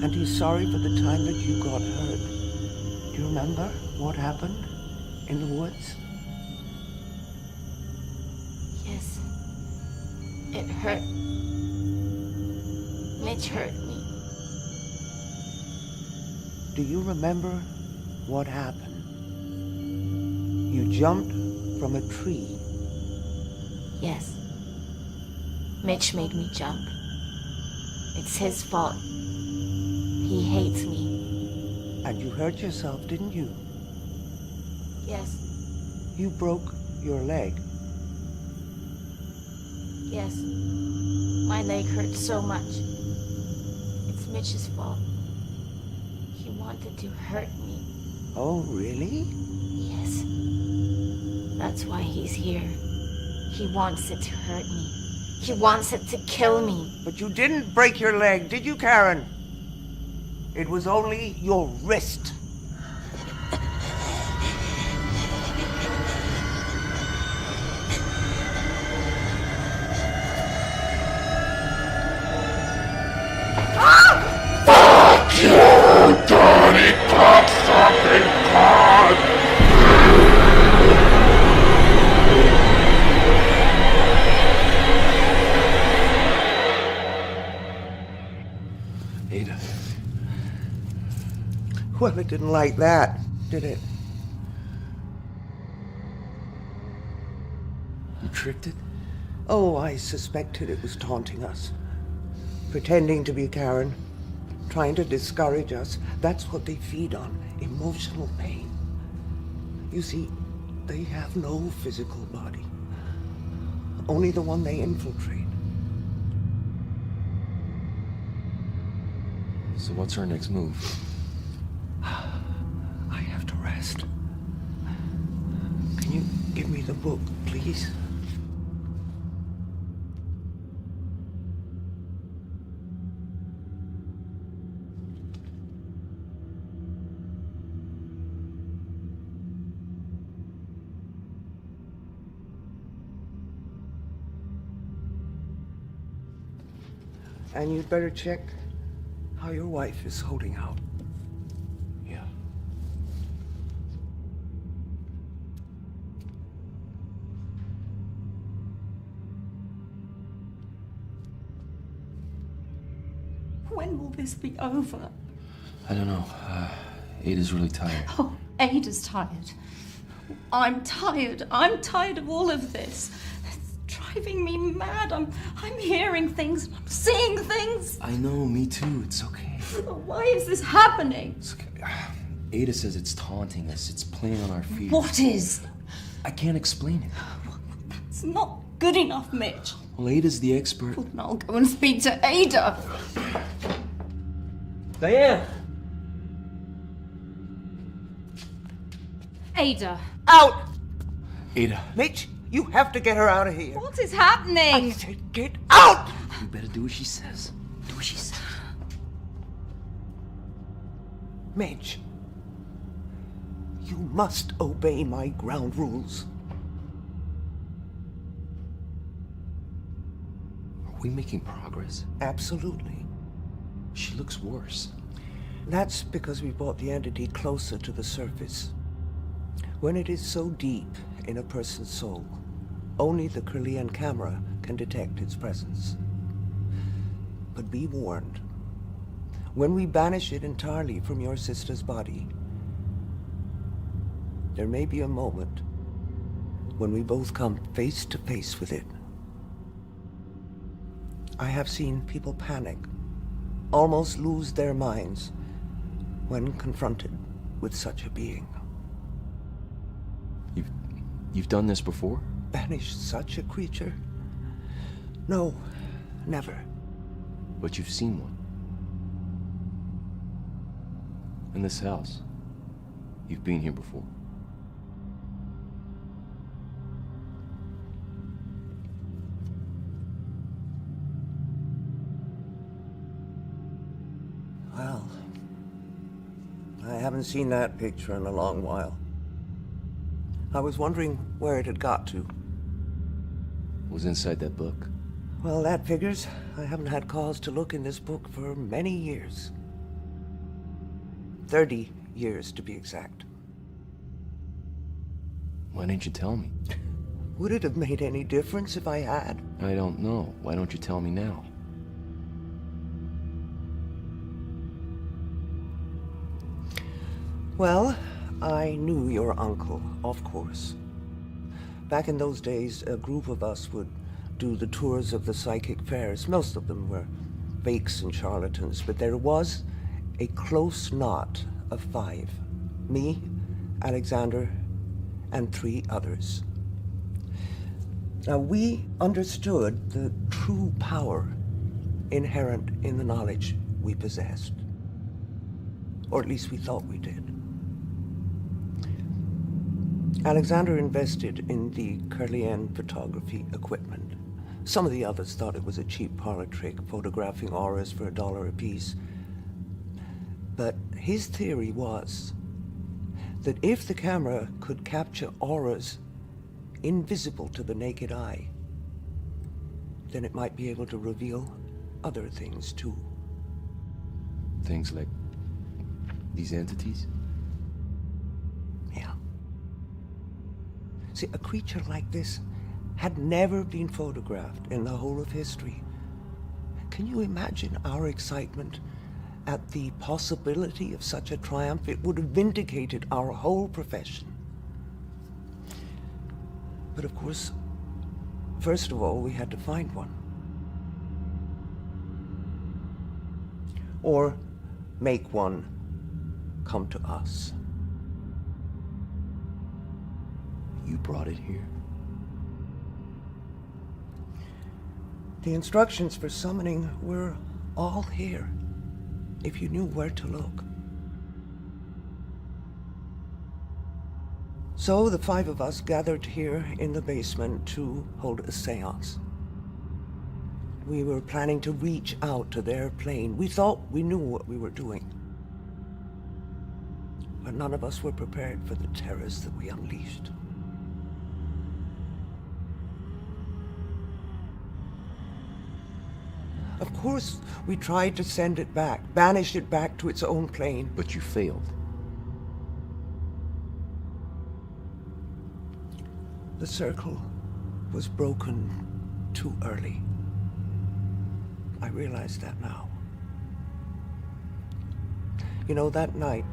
And he's sorry for the time that you got hurt. Do you remember what happened in the woods?
Yes. It hurt. Mitch hurt me.
Do you remember what happened? You jumped from a tree.
Yes. Mitch made me jump. It's his fault. He hates me.
And you hurt yourself, didn't you?
Yes.
You broke your leg.
Yes. My leg hurts so much. It's Mitch's fault. He wanted to hurt me.
Oh, really?
Yes. That's why he's here. He wants it to hurt me. He wants it to kill me.
But you didn't break your leg, did you, Karen? It was only your wrist. Well, it didn't like that, did it?
You tricked it?
Oh, I suspected it was taunting us. Pretending to be Karen. Trying to discourage us. That's what they feed on. Emotional pain. You see, they have no physical body. Only the one they infiltrate.
So what's our next move?
I have to rest. Can you give me the book, please? And you'd better check how your wife is holding out.
Yeah.
When will this be over?
I don't know. Ada's really tired.
Oh, Ada's tired. I'm tired. I'm tired of all of this. It's driving me mad. I'm hearing things. I'm seeing things.
I know, me too. It's okay.
Why is this happening?
It's okay. Ada says it's taunting us. It's playing on our fears.
What is?
I can't explain it.
It's not good enough, Mitch.
Well, Ada's the expert.
Well, then I'll go and speak to Ada.
Diane!
Ada.
Out!
Ada.
Mitch, you have to get her out of here.
What is happening?
I said get out!
You better do what she says. Do what she says.
Mitch, you must obey my ground rules.
Are we making progress?
Absolutely.
She looks worse.
That's because we brought the entity closer to the surface. When it is so deep in a person's soul, only the Kirlian camera can detect its presence. But be warned, when we banish it entirely from your sister's body, there may be a moment when we both come face to face with it. I have seen people panic, almost lose their minds when confronted with such a being.
You've done this before?
Banished such a creature? No, never.
But you've seen one. In this house. You've been here before.
Well, I haven't seen that picture in a long while. I was wondering where it had got to.
It was inside that book.
Well, that figures. I haven't had cause to look in this book for many years. 30 years, to be exact.
Why didn't you tell me?
Would it have made any difference if I had?
I don't know. Why don't you tell me now?
Well, I knew your uncle, of course. Back in those days, a group of us would do the tours of the psychic fairs. Most of them were fakes and charlatans, but there was a close knot of 5. Me, Alexander, and 3 others. Now, we understood the true power inherent in the knowledge we possessed. Or at least we thought we did. Alexander invested in the Kirlian photography equipment. Some of the others thought it was a cheap parlor trick, photographing auras for $1 apiece. But his theory was that if the camera could capture auras invisible to the naked eye, then it might be able to reveal other things too.
Things like these entities?
Yeah. See, a creature like this had never been photographed in the whole of history. Can you imagine our excitement at the possibility of such a triumph, it would have vindicated our whole profession. But of course, first of all, we had to find one. Or make one come to us.
You brought it here.
The instructions for summoning were all here, if you knew where to look. So the 5 of us gathered here in the basement to hold a seance. We were planning to reach out to their plane. We thought we knew what we were doing. But none of us were prepared for the terrors that we unleashed. Of course, we tried to send it back, banish it back to its own plane.
But you failed.
The circle was broken too early. I realize that now. You know, that night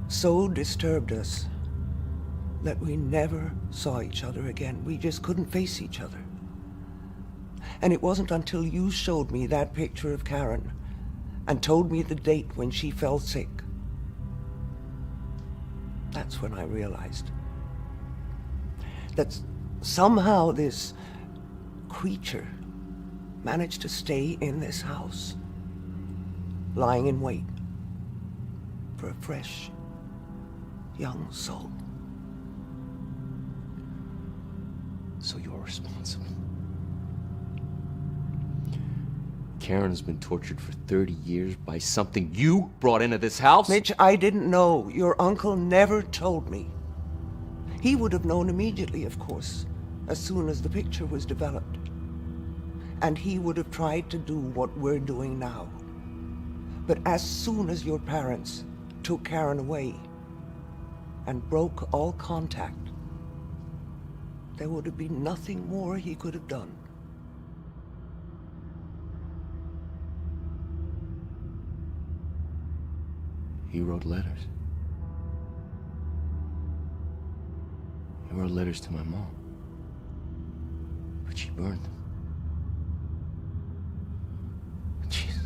so disturbed us that we never saw each other again. We just couldn't face each other. And it wasn't until you showed me that picture of Karen and told me the date when she fell sick. That's when I realized that somehow this creature managed to stay in this house, lying in wait for a fresh, young soul.
So you're responsible. Karen has been tortured for 30 years by something you brought into this house?
Mitch, I didn't know. Your uncle never told me. He would have known immediately, of course, as soon as the picture was developed. And he would have tried to do what we're doing now. But as soon as your parents took Karen away and broke all contact, there would have been nothing more he could have done.
He wrote letters. He wrote letters to my mom. But she burned them. Jeez.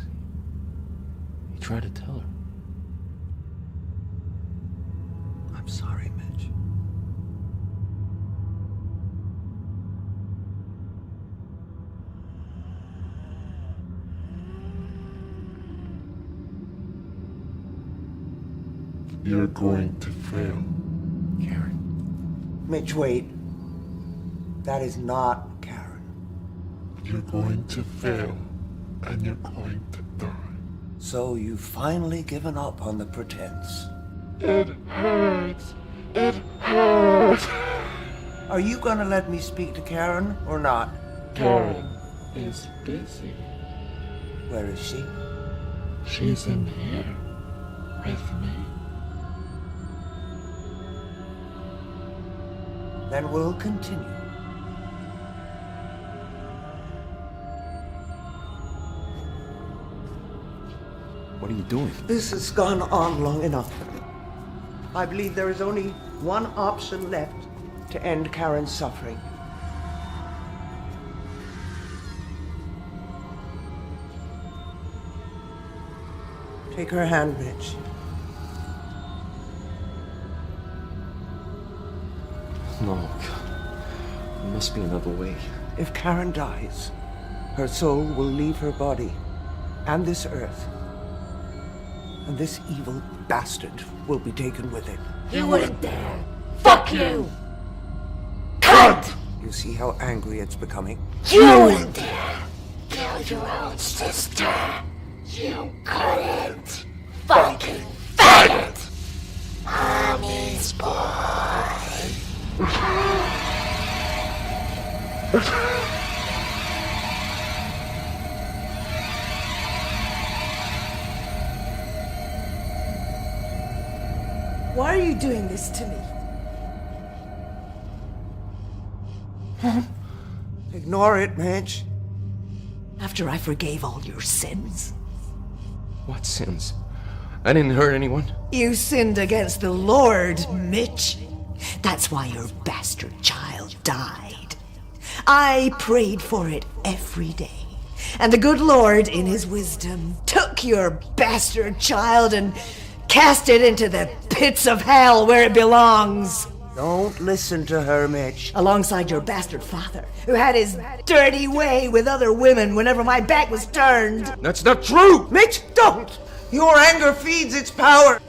He tried to tell her.
I'm sorry, Mitch.
You're going to fail.
Karen.
Mitch, wait. That is not Karen.
You're going to fail, and you're going to die.
So you've finally given up on the pretense.
It hurts. It hurts.
Are you gonna let me speak to Karen or not?
Karen is busy.
Where is she?
She's in here with me.
Then we'll continue.
What are you doing?
This has gone on long enough. I believe there is only one option left to end Karen's suffering. Take her hand, Mitch.
No, God. There must be another way.
If Karen dies, her soul will leave her body and this earth. And this evil bastard will be taken with it.
You wouldn't dare. Fuck you! Cunt!
You see how angry it's becoming?
You wouldn't dare kill your own sister. You couldn't. Fucking faggot! Mommy's boy.
Why are you doing this to me?
Ignore it, Mitch.
After I forgave all your sins?
What sins? I didn't hurt anyone.
You sinned against the Lord, Mitch. That's why your bastard child died. I prayed for it every day. And the good Lord, in his wisdom, took your bastard child and cast it into the pits of hell where it belongs.
Don't listen to her, Mitch.
Alongside your bastard father, who had his dirty way with other women whenever my back was turned.
That's not true!
Mitch, don't! Your anger feeds its power.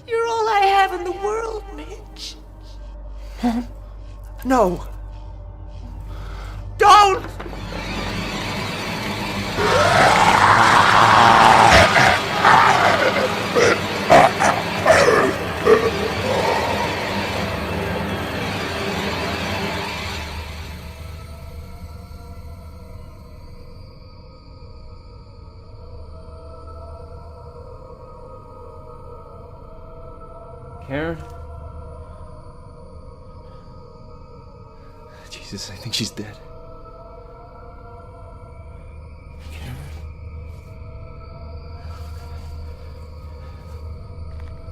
You're all I have in the world, Mitch.
No. Don't!
Karen? Jesus, I think she's dead. Karen?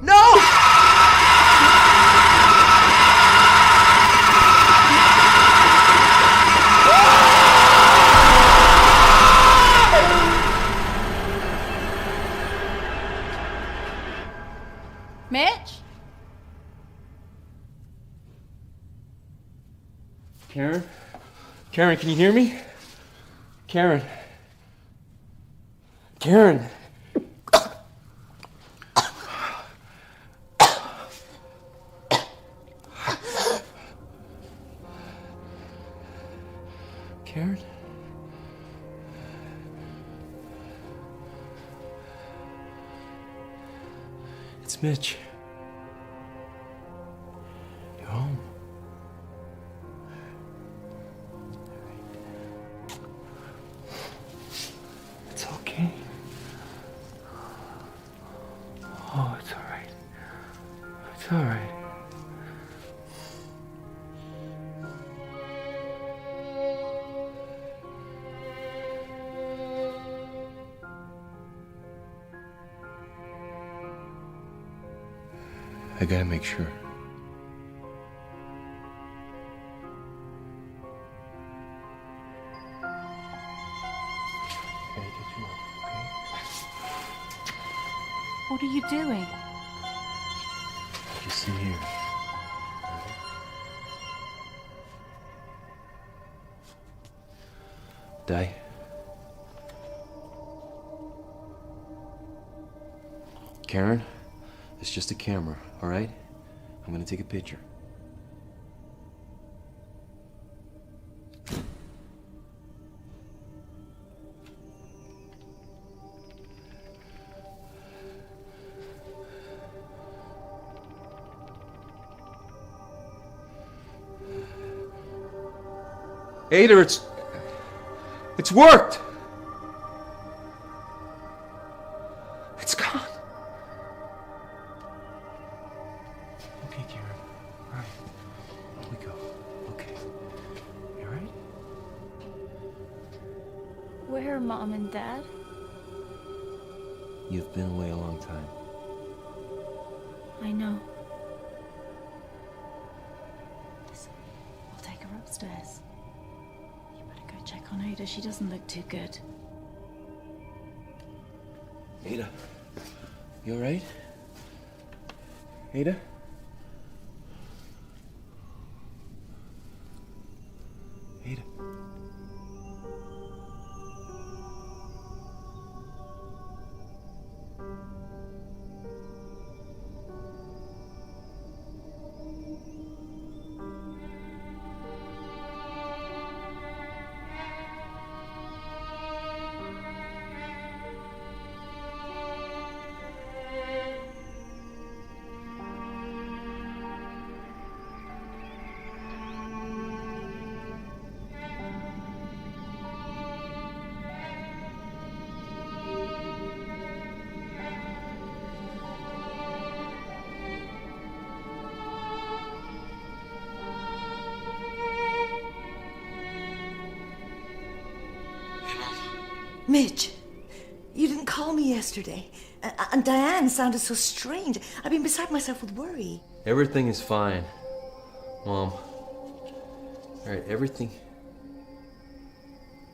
No!
Mitch?
Karen? Karen, can you hear me? Karen? Karen? Karen? It's Mitch. You're home. It's okay. Oh, it's all right. It's all right. I gotta make sure. Gotta get you up, okay?
What are you doing?
Just in here. Die. Karen, it's just a camera, all right? I'm gonna take a picture. Ada, it's worked. It's gone. Okay, Karen. All right. Here we go. Okay. You all right?
Where are Mom and Dad?
You've been away a long time.
I know. Listen, I'll take her upstairs. You better go check on Ada. She doesn't look too good.
Ada, you all right? Ada? Ada?
Mitch, you didn't call me yesterday. And Diane sounded so strange. I've been beside myself with worry.
Everything is fine, Mom. All right, everything.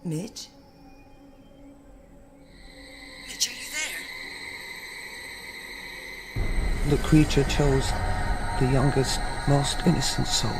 Mitch?
Mitch, are you there?
The creature chose the youngest, most innocent soul.